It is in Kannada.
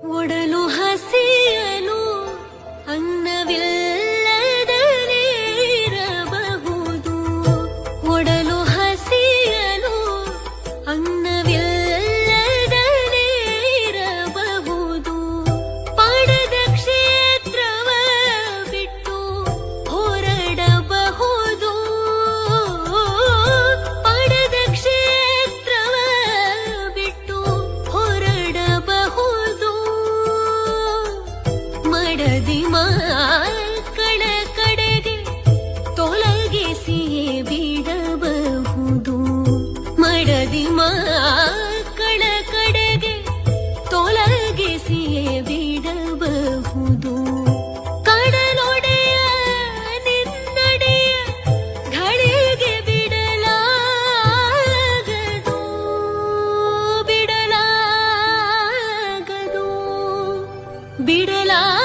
ಒಡಲು ಹಸಿಯಲು ಅನ್ನವಿಲ್ಲದಲೇ ಇರಬಹುದು. ಒಡಲು ಹಸಿಯಲು ಅನ್ನವಿಲ್ಲದಲೇ ಇರಬಹುದು. ಪಡೆದ ಕ್ಷೇತ್ರವ ಬಿಟ್ಟು ಹೊರಡಬಹುದು. ಪಡೆದ ಕ್ಷೇತ್ರವ ಬಿಟ್ಟು ಹೊರಡಬಹುದು. ಮಡದಿ ಮಕ್ಕಳ ಕಡೆಗೆ ತೊಲಗಿಸಿಯೇ ಬಿಡಬಹುದು. ಮಡದಿ ಮಕ್ಕಳ ಕಡೆಗೆ ತೊಲಗಿಸಿಯೇ ಬಿಡಬಹುದು. ಕಡಲೊಡೆಯ ನಿನ್ನಡೆಯ ಘಳಿಗೆ ಬಿಡಲಾಗದು. ಬಿಡಲಾಗದು. ಬಿಡಲಾಗದು.